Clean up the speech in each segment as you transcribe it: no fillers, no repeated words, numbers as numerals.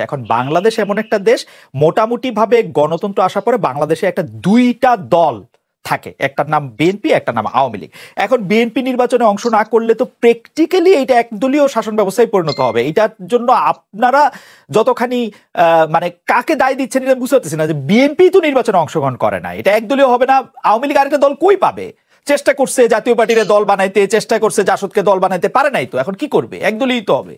এখন বাংলাদেশ এমন একটা দেশ, মোটামুটি ভাবে গণতন্ত্র আসার পরে বাংলাদেশে একটা দুইটা দল থাকে, একটার নাম বিএনপি, একটা নাম আওয়ামী লীগ। এখন বিএনপি নির্বাচনে অংশ না করলে তো প্র্যাকটিক্যালি এটা একদলীয় শাসন ব্যবস্থায় পরিণত হবে। এটার জন্য আপনারা যতখানি মানে কাকে দায় দিচ্ছেন এটা বুঝতে পারতেছি না, যে বিএনপি তো নির্বাচনে অংশগ্রহণ করে না, এটা একদলীয় হবে না। আওয়ামী লীগ আরেকটা দল কই পাবে? চেষ্টা করছে জাতীয় পার্টির দল বানাইতে, চেষ্টা করছে জাসদকে দল বানাইতে, পারে নাই তো, এখন কি করবে? একদলীয় তো হবে।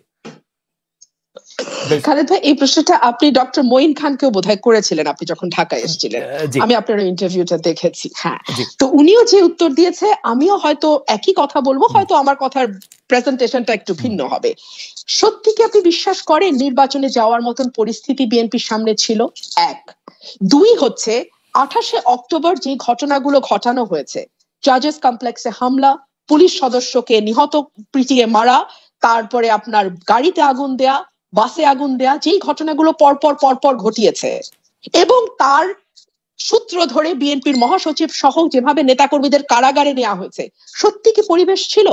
খালেদ ভাই, এই প্রশ্নটা আপনি ডক্টর মঈন খানকেও বোধহয় করেছিলেন আপনি যখন ঢাকায় এসেছিলেন, আমি আপনার ইন্টারভিউটা দেখেছি। হ্যাঁ, তো উনিও যে উত্তর দিয়েছে আমিও হয়তো একই কথা বলবো, হয়তো আমার কথার প্রেজেন্টেশনটা একটু ভিন্ন হবে। সত্যি কি আপনি বিশ্বাস করেন নির্বাচনে যাওয়ার মতন পরিস্থিতি বিএনপির সামনে ছিল? এক। দুই হচ্ছে 28শে অক্টোবর যে ঘটনাগুলো ঘটানো হয়েছে, জাজেস কমপ্লেক্সে হামলা, পুলিশ সদস্যকে নিহত পিটিয়ে মারা, তারপরে আপনার গাড়িতে আগুন দেয়া, বাসে আগুন দেয়া, যেই ঘটনাগুলো পরপর ঘটিয়েছে, এবং তার সূত্র ধরে বিএনপির মহাসচিব সহ যেভাবে নেতাকর্মীদের কারাগারে নেওয়া হয়েছে, সত্যি কি পরিবেশ ছিল?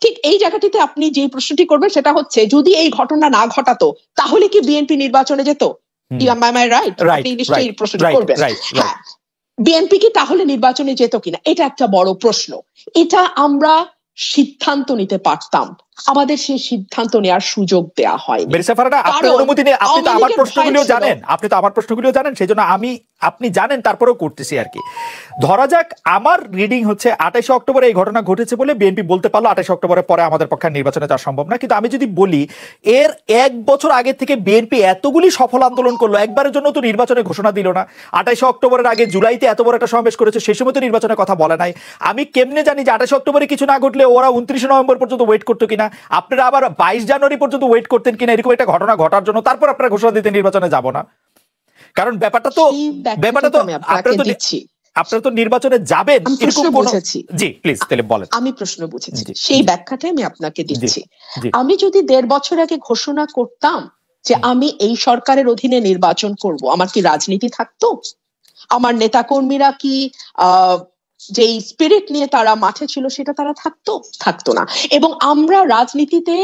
ঠিক এই জায়গাটিতে আপনি যে প্রশ্নটি করবেন সেটা হচ্ছে, যদি এই ঘটনা না ঘটাতো তাহলে কি বিএনপি নির্বাচনে যেত? আপনি নিশ্চয়ই এই প্রশ্নটি করবেন। হ্যাঁ, বিএনপি কি তাহলে নির্বাচনে যেত কিনা, এটা একটা বড় প্রশ্ন। এটা আমরা সিদ্ধান্ত নিতে পারতাম, আমাদের সেই সিদ্ধান্ত নেওয়ার সুযোগ দেয়া হয়নি। আপনার অনুমতি নেই, আপনি তো আমার প্রশ্নগুলিও জানেন, সেই জন্য আপনি জানেন তারপরেও করতেছি আর কি। ধরা যাক আমার রিডিং হচ্ছে 28শে অক্টোবরে এই ঘটনা ঘটেছে বলে বিএনপি বলতে পারলো 28শে অক্টোবরের পরে আমাদের পক্ষে নির্বাচনে যাওয়া সম্ভব না। কিন্তু আমি যদি বলি এর 1 বছর আগে থেকে বিএনপি এতগুলি সফল আন্দোলন করলো, একবারের জন্য তো নির্বাচনের ঘোষণা দিল না। 28শে অক্টোবরের আগে জুলাইতে এত বড় একটা সমাবেশ করেছে, সেই সময় তো নির্বাচনের কথা বলে নাই। আমি কেমনে জানি যে 28শে অক্টোবরে কিছু না ঘটলে ওরা 29শে নভেম্বর পর্যন্ত ওয়েট করতো কিনা, আপনারা আবার 22 জানুয়ারি পর্যন্ত ওয়েট করতেন কিনা এরকম একটা ঘটনা ঘটার জন্য, তারপর আপনারা ঘোষণা দিতেন নির্বাচনে যাব না? কারণ ব্যাপারটা তো আপনারা তো নির্বাচনে যাবেন এরকম বুঝেছি। জি প্লিজ তাহলে বলেন। আমি প্রশ্ন বুঝেছি, সেই ব্যাখ্যাটাই আমি আপনাকে দিচ্ছি। আমি যদি 1.5 বছর আগে ঘোষণা করতাম যে আমি এই সরকারের অধীনে নির্বাচন করব, আমার কি রাজনীতি থাকতো? আমার নেতাকর্মীরা কি যেই স্পিরিট নিয়ে তারা মাঠে ছিল সেটা তারা থাকতো না। এবং আমরা রাজনীতিতে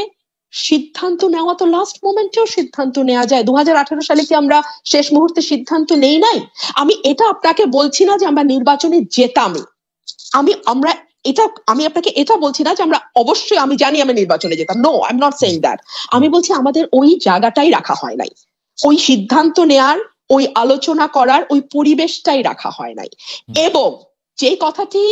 সিদ্ধান্ত নেওয়া তো লাস্ট মোমেন্টেও সিদ্ধান্ত নেওয়া যায়। 2018 সালে কি আমরা শেষ মুহূর্তে সিদ্ধান্ত নেই নাই? আমি এটা আপনাকে বলছি না যে আমরা নির্বাচনে যেতামই, আমি আপনাকে এটা বলছি না যে আমরা অবশ্যই, আমি জানি আমি নির্বাচনে যেতাম, no, I am not saying that. আমি বলছি আমাদের ওই জায়গাটাই রাখা হয় নাই, ওই সিদ্ধান্ত নেয়ার, ওই আলোচনা করার ওই পরিবেশটাই রাখা হয় নাই। এবং যে কথাটি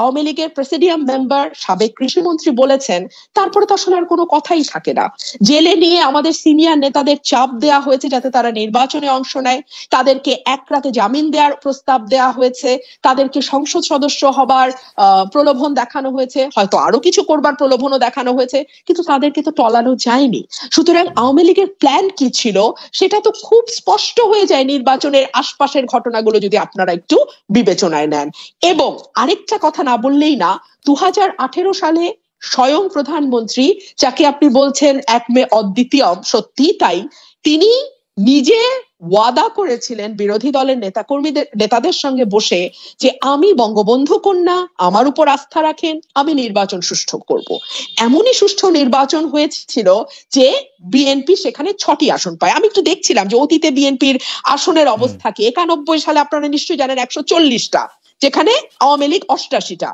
আওয়ামী লীগের প্রেসিডিয়াম মেম্বার সাবেক কৃষিমন্ত্রী বলেছেন, তারপরে তো আসলে আর কোনো কথাই থাকে না। জেলে নিয়ে আমাদের সিনিয়র নেতাদের চাপ দেয়া হয়েছে যাতে তারা নির্বাচনে অংশ নেয়, তাদেরকে 1 রাতে জামিন দেওয়ার প্রস্তাব দেয়া হয়েছে, তাদেরকে সংসদ সদস্য হবার প্রলোভন দেখানো হয়েছে, হয়তো আরো কিছু করবার প্রলোভনও দেখানো হয়েছে, কিন্তু তাদেরকে তো টলানো যায়নি। সুতরাং আওয়ামী লীগের প্ল্যান কি ছিল সেটা তো খুব স্পষ্ট হয়ে যায় নির্বাচনের আশপাশের ঘটনাগুলো যদি আপনারা একটু বিবেচনায় নেন। এবং আরেকটা কথা না বললেই না, 2018 সালে স্বয়ং প্রধানমন্ত্রী, যাকে আপনি বলছেন এক মে অদ্বিতীয়ম, সত্যি তাই, তিনি নিজে ওয়াদা করেছিলেন বিরোধী দলের নেতাদের সঙ্গে বসে যে আমি বঙ্গবন্ধু কন্যা, আমার উপর আস্থা রাখেন, আমি নির্বাচন সুষ্ঠু করব। এমনই সুষ্ঠু নির্বাচন হয়েছিল যে বিএনপি সেখানে 6টি আসন পায়। আমি একটু দেখছিলাম যে অতীতে বিএনপির আসনের অবস্থা কি। 91 সালে আপনারা নিশ্চয়ই জানেন 140টা, যেখানে আওয়ামী লীগ 88টা।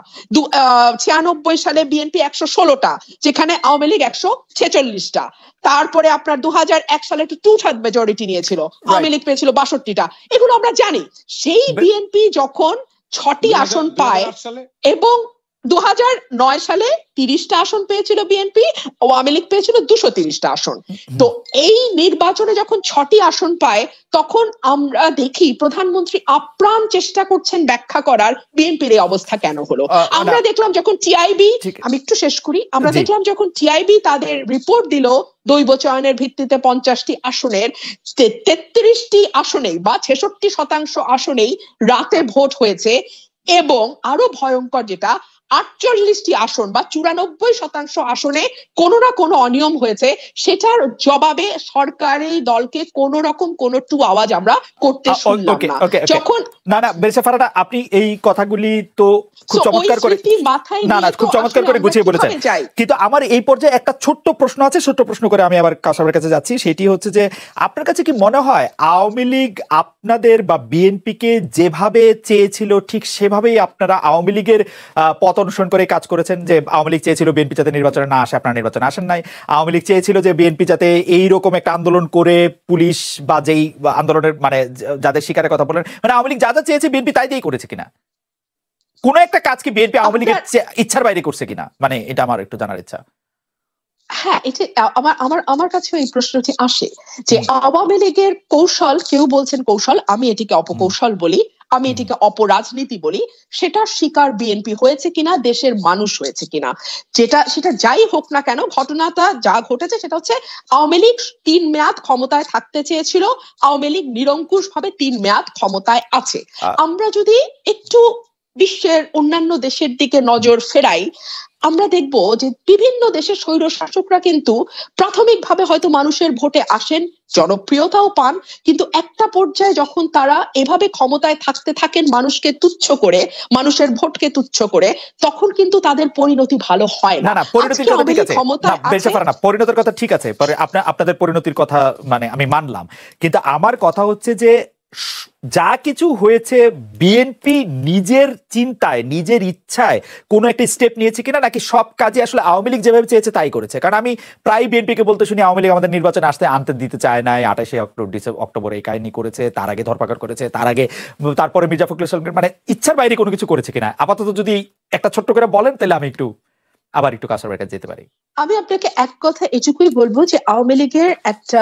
96 সালে বিএনপি 116টা, যেখানে আওয়ামী লীগ 146টা। তারপরে আপনার 2001 সালে একটু 2/3 মেজরিটি নিয়েছিল, আওয়ামী লীগ পেয়েছিল 62টা। এগুলো আমরা জানি। সেই বিএনপি যখন 6টি আসন পায় এবং 2009 সালে 30টা আসন পেয়েছিল বিএনপি, আওয়ামী লীগ পেয়েছিল 230টা আসন। তো এই নির্বাচনে যখন 6টি আসন পায় তখন আমরা দেখি প্রধানমন্ত্রী আপ্রাণ চেষ্টা করছেন ব্যাখ্যা করার বিএনপির এই অবস্থা কেন হলো। আমরা দেখলাম যখন টিআইবি, আমি একটু শেষ করি, আমরা দেখলাম যখন টিআইবি তাদের রিপোর্ট দিল দৈব চয়নের ভিত্তিতে 50টি আসনের 33টি আসনেই বা 66% আসনেই রাতে ভোট হয়েছে। এবং আরো ভয়ঙ্কর যেটা, 48টি আসন বা 94% আসনে কোনো না কোনো অনিয়ম হয়েছে, সেটার জবাবে সরকারি দলকে কোনো রকম কোনো টু আওয়াজ আমরা করতে শুনলাম না। যখন না বেরিসা ফারহানা, আপনি এই কথাগুলি তো খুব চমৎকার করে খুব চমৎকার করে গুছিয়ে বলেছেন, কিন্তু আমার এই পর্যায়ে একটা ছোট্ট প্রশ্ন আছে, ছোট্ট প্রশ্ন করে আমি আবার কাউসারের কাছে যাচ্ছি। সেটি হচ্ছে যে আপনার কাছে কি মনে হয় আওয়ামী লীগ আপনাদের বা বিএনপিকে যেভাবে চেয়েছিল ঠিক সেভাবেই আপনারা আওয়ামী লীগের পথ অনুসরণ করে কাজ করেছেন? যে আওয়ামী লীগ চেয়েছিল বিএনপি যাতে নির্বাচনে না আসে, আপনারা নির্বাচনে আসেন নাই। আওয়ামী লীগ চেয়েছিল যে বিএনপি যাতে এইরকম একটা আন্দোলন করে পুলিশ বা যেই আন্দোলনের মানে যাদের শিকারের কথা বলেন, মানে আওয়ামী লীগ যা যা চেয়েছে বিএনপি তাই দিয়েই করেছে কিনা? কোন একটা কাজ কি বিএনপি আওয়ামী লীগের ইচ্ছার বাইরে করছে কিনা, মানে এটা আমার একটু জানার ইচ্ছা। হ্যাঁ, এটা আমার কাছেও এই প্রশ্নটি আসে যে আওয়ামী লীগের কৌশল, কেউ বলছেন কৌশল, আমি এটিকে অপকৌশল বলি, আমি এটিকে অপরাজনীতি বলি, সেটার শিকার বিএনপি হয়েছে কিনা, দেশের মানুষ হয়েছে কিনা, সেটা যাই হোক না কেন, ঘটনাটা যা ঘটেছে সেটা হচ্ছে আওয়ামী লীগ 3 মেয়াদ ক্ষমতায় থাকতে চেয়েছিল, আওয়ামী লীগ নিরঙ্কুশ ভাবে 3 মেয়াদ ক্ষমতায় আছে। আমরা যদি একটু বিশ্বের অন্যান্য দেশের দিকে নজর ফেরাই, আমরা দেখব যে বিভিন্ন দেশের স্বৈরশাসকরা কিন্তু প্রাথমিকভাবে হয়তো মানুষের ভোটে আসেন, জনপ্রিয়তাও পান, কিন্তু একটা পর্যায়ে যখন তারা এভাবে ক্ষমতায় থাকতে থাকেন মানুষকে তুচ্ছ করে, মানুষের ভোটকে তুচ্ছ করে, তখন কিন্তু তাদের পরিণতি ভালো হয় না। পরিণতির কথা ঠিক আছে, পরিণতির কথা ঠিক আছে, আপনাদের পরিণতির কথা মানে আমি মানলাম, কিন্তু আমার কথা হচ্ছে যে যা কিছু হয়েছে বিএনপি নিজের চিন্তায় নিজের ইচ্ছায় কোনো একটা স্টেপ নিয়েছে কিনা, নাকি সব কাজে আসলে আওয়ামী লীগ যেভাবে চেয়েছে তাই করেছে? কারণ আমি প্রায় বিএনপিকে বলতে শুনি আওয়ামী লীগ আমাদের নির্বাচনে আনতে দিতে চায় নাই, 28 অক্টোবর এই কাহিনী করেছে, তার আগে ধরপাকড় করেছে, তারপরে মির্জা ফখরুল ইসলাম, মানে ইচ্ছার বাইরে কোনো কিছু করেছে কিনা আপাতত যদি একটা ছোট্ট করে বলেন তাহলে আমি আবার একটু কাউসারের কাছে যেতে পারি। আমি আপনাকে এক কথা এটুকুই বলবো যে আওয়ামী লীগের একটা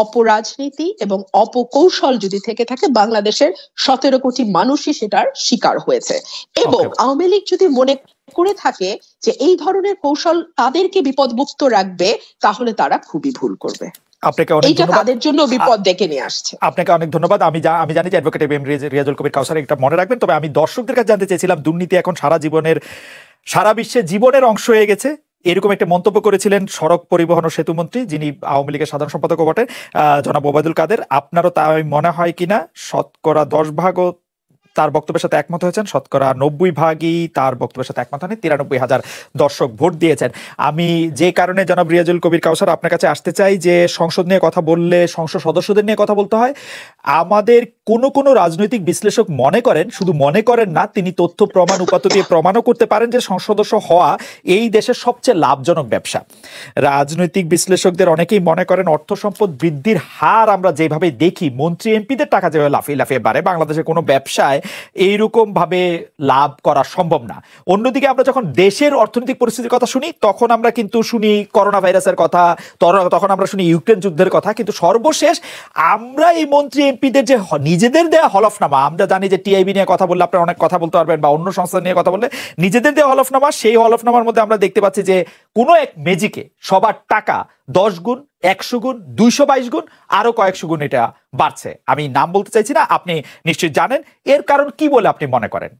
অপরাজনীতি এবং অপকৌশল যদি থেকে থাকে, বাংলাদেশের 17 কোটি মানুষই সেটার শিকার হয়েছে, এবং আওয়ামী লীগ যদি মনে করে থাকে যে এই ধরনের কৌশল তাদেরকে বিপদমুক্ত রাখবে, তাহলে তারা খুবই ভুল করবে। আপনাকে অনেক ধন্যবাদ, তাদের জন্য বিপদ ডেকে নিয়ে আসছে। আপনাকে অনেক ধন্যবাদ। আমি জানি যে অ্যাডভোকেট এম রিয়াজুল কবির কাউসার এটা মনে রাখবেন, তবে আমি দর্শকদের কাছে জানতে চেয়েছিলাম দুর্নীতি এখন সারা বিশ্বে জীবনের অংশ হয়ে গেছে, এরকম একটা মন্তব্য করেছিলেন সড়ক পরিবহন ও সেতু মন্ত্রী, যিনি আওয়ামী লীগের সাধারণ সম্পাদক বটেন, জনাব ওবায়দুল কাদের। আপনারও তাই মনে হয় কিনা? 10% তার বক্তব্যের সাথে একমত হয়েছেন, 90% তার বক্তব্যের সাথে একমত হয়নি, 93,000 দর্শক ভোট দিয়েছেন। আমি যে কারণে জনাব রিয়াজুল কবির কাউসার আপনার কাছে আসতে চাই যে সংসদ নিয়ে কথা বললে সংসদ সদস্যদের নিয়ে কথা বলতে হয়। আমাদের কোনো রাজনৈতিক বিশ্লেষক মনে করেন, শুধু মনে করেন না, তিনি তথ্য প্রমাণ উপাত্ত দিয়ে প্রমাণও করতে পারেন যে সংসদ সদস্য হওয়া এই দেশের সবচেয়ে লাভজনক ব্যবসা। রাজনৈতিক বিশ্লেষকদের অনেকেই মনে করেন অর্থ সম্পদ বৃদ্ধির হার আমরা যেভাবে দেখি, মন্ত্রী এমপিদের টাকা যেভাবে লাফিয়ে বাড়ে, বাংলাদেশের কোনো ব্যবসায় এইরকম ভাবে লাভ করা সম্ভব না। অন্যদিকে আমরা যখন দেশের অর্থনৈতিক পরিস্থিতির কথা শুনি, তখন আমরা কিন্তু শুনি করোনা ভাইরাসের কথা, তখন আমরা শুনি ইউক্রেন যুদ্ধের কথা, কিন্তু সর্বশেষ আমরা এই মন্ত্রী এমপিদের যে নিজেদের দেয়া হলফনামা, আমরা জানি যে টিআইবি নিয়ে কথা বললে আপনারা অনেক কথা বলতে পারবেন, বা অন্য সংস্থা নিয়ে কথা বললে নিজেদের দেয়া হলফনামা, সেই হলফনামার মধ্যে আমরা দেখতে পাচ্ছি যে কোনো এক ম্যাজিকে সবার টাকা 10 গুণ, 100 গুণ, 222 গুণ, আরো কয়েকশো গুণ এটা বাড়ছে। আমি নাম বলতে চাইছি না, আপনি নিশ্চয়ই জানেন। এর কারণ কি বলে আপনি মনে করেন?